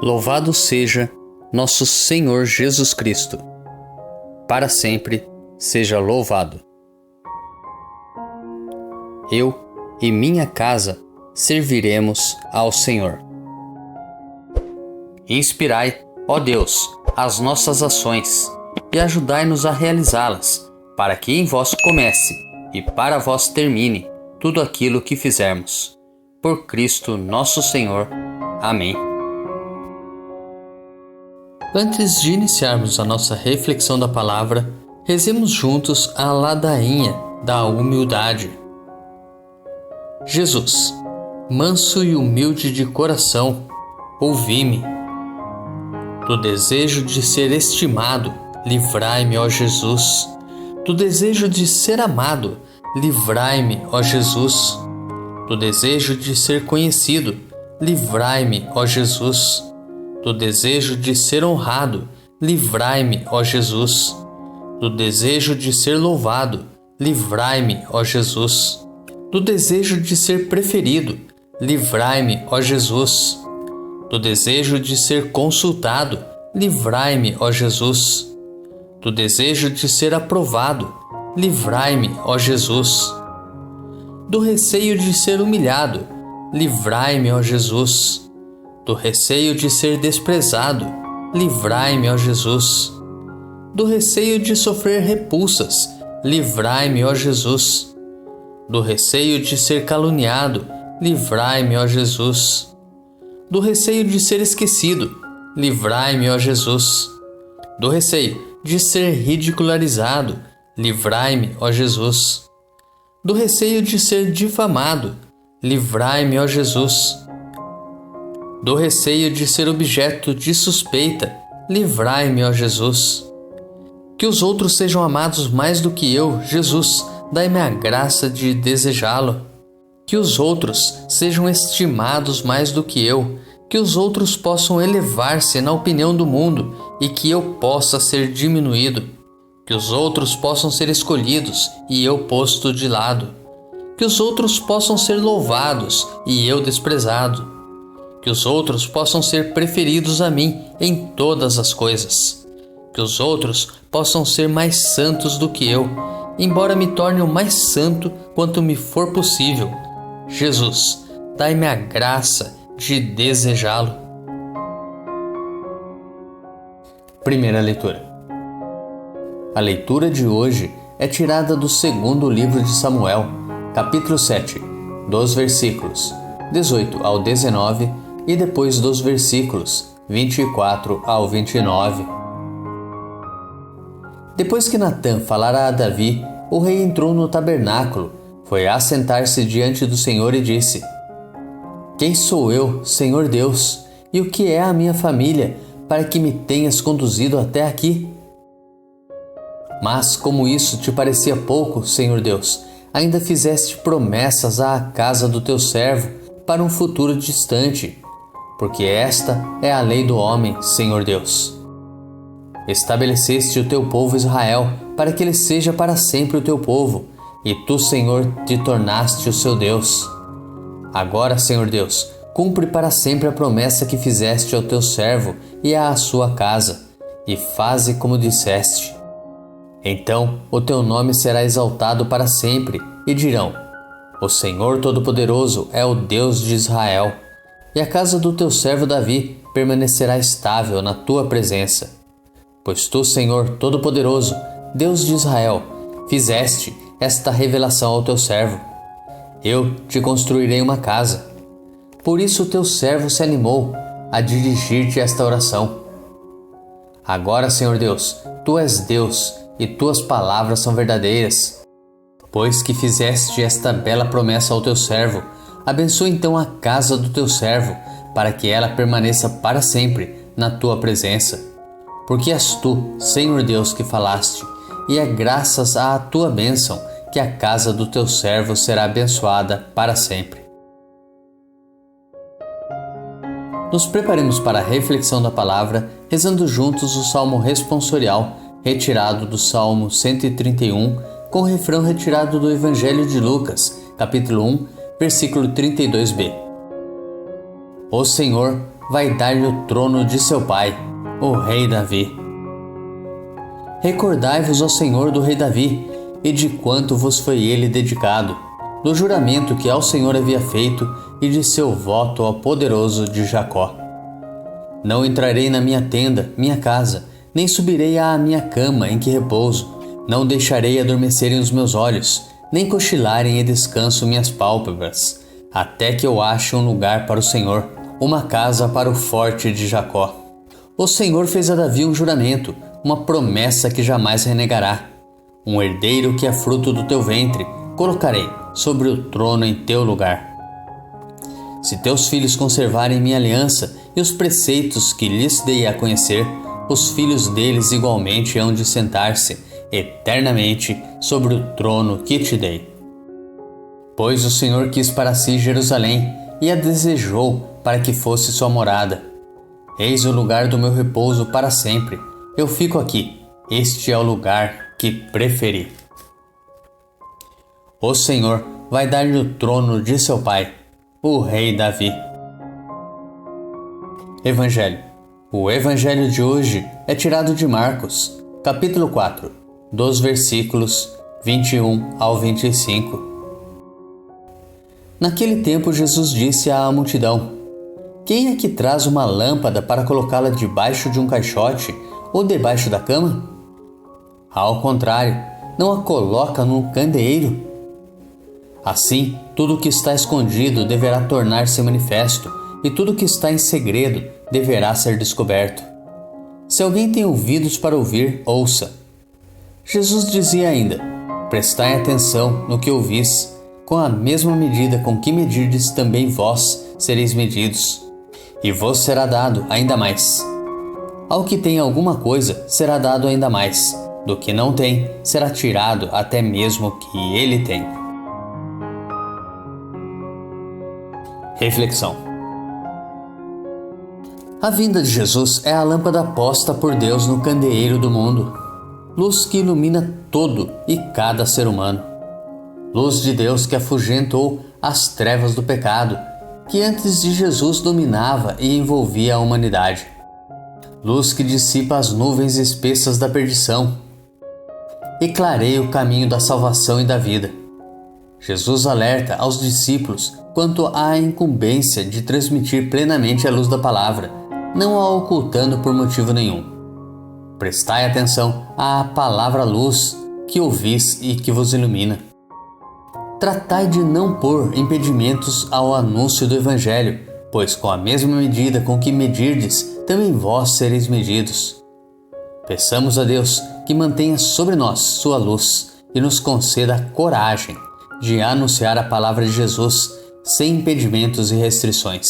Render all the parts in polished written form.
Louvado seja nosso Senhor Jesus Cristo. Para sempre seja louvado. Eu e minha casa serviremos ao Senhor. Inspirai, ó Deus, as nossas ações e ajudai-nos a realizá-las, para que em vós comece e para vós termine tudo aquilo que fizermos. Por Cristo nosso Senhor. Amém. Antes de iniciarmos a nossa reflexão da palavra, rezemos juntos a ladainha da humildade. Jesus, manso e humilde de coração, ouvi-me. Do desejo de ser estimado, livrai-me, ó Jesus. Do desejo de ser amado, livrai-me, ó Jesus. Do desejo de ser conhecido, livrai-me, ó Jesus. Do desejo de ser honrado, livrai-me, ó Jesus. Do desejo de ser louvado, livrai-me, ó Jesus. Do desejo de ser preferido, livrai-me, ó Jesus. Do desejo de ser consultado, livrai-me, ó Jesus. Do desejo de ser aprovado, livrai-me, ó Jesus. Do receio de ser humilhado, livrai-me, ó Jesus. Do receio de ser desprezado, livrai-me, ó Jesus. Do receio de sofrer repulsas, livrai-me, ó Jesus. Do receio de ser caluniado, livrai-me, ó Jesus. Do receio de ser esquecido, livrai-me, ó Jesus. Do receio de ser ridicularizado, livrai-me, ó Jesus. Do receio de ser difamado, livrai-me, ó Jesus. Do receio de ser objeto de suspeita, livrai-me, ó Jesus. Que os outros sejam amados mais do que eu, Jesus, dai-me a graça de desejá-lo. Que os outros sejam estimados mais do que eu, que os outros possam elevar-se na opinião do mundo e que eu possa ser diminuído. Que os outros possam ser escolhidos e eu posto de lado. Que os outros possam ser louvados e eu desprezado. Que os outros possam ser preferidos a mim em todas as coisas. Que os outros possam ser mais santos do que eu, embora me torne o mais santo quanto me for possível. Jesus, dai-me a graça de desejá-lo. Primeira leitura. A leitura de hoje é tirada do segundo livro de Samuel, capítulo 7, dos versículos 18 ao 19 e depois dos versículos 24 ao 29. Depois que Natã falara a Davi, o rei entrou no tabernáculo, foi assentar-se diante do Senhor e disse: Quem sou eu, Senhor Deus, e o que é a minha família, para que me tenhas conduzido até aqui? Mas como isso te parecia pouco, Senhor Deus, ainda fizeste promessas à casa do teu servo para um futuro distante, porque esta é a lei do homem, Senhor Deus. Estabeleceste o teu povo Israel para que ele seja para sempre o teu povo, e tu, Senhor, te tornaste o seu Deus. Agora, Senhor Deus, cumpre para sempre a promessa que fizeste ao teu servo e à sua casa, e faze como disseste. Então o teu nome será exaltado para sempre, e dirão: O Senhor Todo-Poderoso é o Deus de Israel, e a casa do teu servo Davi permanecerá estável na tua presença. Pois tu, Senhor Todo-Poderoso, Deus de Israel, fizeste esta revelação ao teu servo. Eu te construirei uma casa. Por isso o teu servo se animou a dirigir-te esta oração. Agora, Senhor Deus, tu és Deus e tuas palavras são verdadeiras. Pois que fizeste esta bela promessa ao teu servo, abençoa então a casa do teu servo, para que ela permaneça para sempre na tua presença. Porque és tu, Senhor Deus, que falaste, e é graças à tua bênção que a casa do teu servo será abençoada para sempre. Nos preparemos para a reflexão da palavra, rezando juntos o Salmo responsorial, retirado do Salmo 131, com o refrão retirado do Evangelho de Lucas, capítulo 1, versículo 32b. O Senhor vai dar-lhe o trono de seu pai, o rei Davi. Recordai-vos, ó Senhor, do rei Davi, e de quanto vos foi ele dedicado, do juramento que ao Senhor havia feito e de seu voto ao poderoso de Jacó. Não entrarei na minha tenda, minha casa, nem subirei à minha cama em que repouso, não deixarei adormecerem os meus olhos, nem cochilarem e descanso minhas pálpebras, até que eu ache um lugar para o Senhor, uma casa para o forte de Jacó. O Senhor fez a Davi um juramento, uma promessa que jamais renegará. Um herdeiro que é fruto do teu ventre, colocarei sobre o trono em teu lugar. Se teus filhos conservarem minha aliança e os preceitos que lhes dei a conhecer, os filhos deles igualmente hão de sentar-se eternamente sobre o trono que te dei. Pois o Senhor quis para si Jerusalém e a desejou para que fosse sua morada. Eis o lugar do meu repouso para sempre. Eu fico aqui. Este é o lugar que preferi. O Senhor vai dar-lhe o trono de seu pai, o rei Davi. Evangelho. O evangelho de hoje é tirado de Marcos, capítulo 4, dos versículos 21 ao 25. Naquele tempo Jesus disse à multidão: Quem é que traz uma lâmpada para colocá-la debaixo de um caixote ou debaixo da cama? Ao contrário, não a coloca num candeeiro? Assim, tudo o que está escondido deverá tornar-se manifesto, e tudo o que está em segredo deverá ser descoberto. Se alguém tem ouvidos para ouvir, ouça. Jesus dizia ainda: Prestai atenção no que ouvis, com a mesma medida com que medirdes também vós sereis medidos, e vos será dado ainda mais. Ao que tem alguma coisa será dado ainda mais, do que não tem será tirado até mesmo o que ele tem. Reflexão. A vinda de Jesus é a lâmpada posta por Deus no candeeiro do mundo, luz que ilumina todo e cada ser humano. Luz de Deus que afugentou as trevas do pecado, que antes de Jesus dominava e envolvia a humanidade. Luz que dissipa as nuvens espessas da perdição e clareia o caminho da salvação e da vida. Jesus alerta aos discípulos quanto à incumbência de transmitir plenamente a luz da palavra, não a ocultando por motivo nenhum. Prestai atenção à palavra luz que ouvis e que vos ilumina. Tratai de não pôr impedimentos ao anúncio do Evangelho, pois com a mesma medida com que medirdes, também vós sereis medidos. Peçamos a Deus que mantenha sobre nós sua luz e nos conceda a coragem de anunciar a palavra de Jesus sem impedimentos e restrições.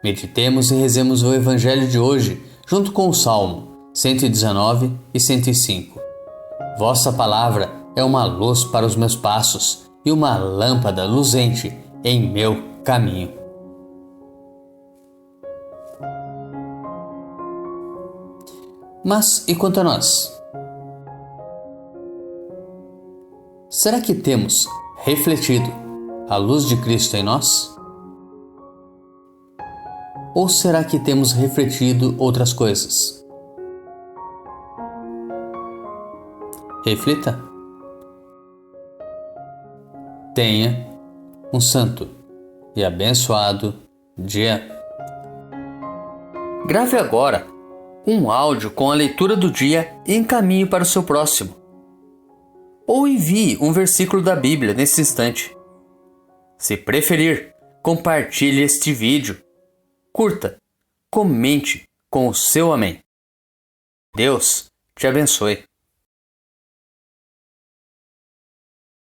Meditemos e rezemos o Evangelho de hoje, junto com o Salmo 119 e 105. Vossa palavra é uma luz para os meus passos e uma lâmpada luzente em meu caminho. Mas e quanto a nós? Será que temos refletido a luz de Cristo em nós? Ou será que temos refletido outras coisas? Reflita. Tenha um santo e abençoado dia. Grave agora um áudio com a leitura do dia e encaminhe para o seu próximo. Ou envie um versículo da Bíblia nesse instante. Se preferir, compartilhe este vídeo. Curta, comente com o seu amém. Deus te abençoe.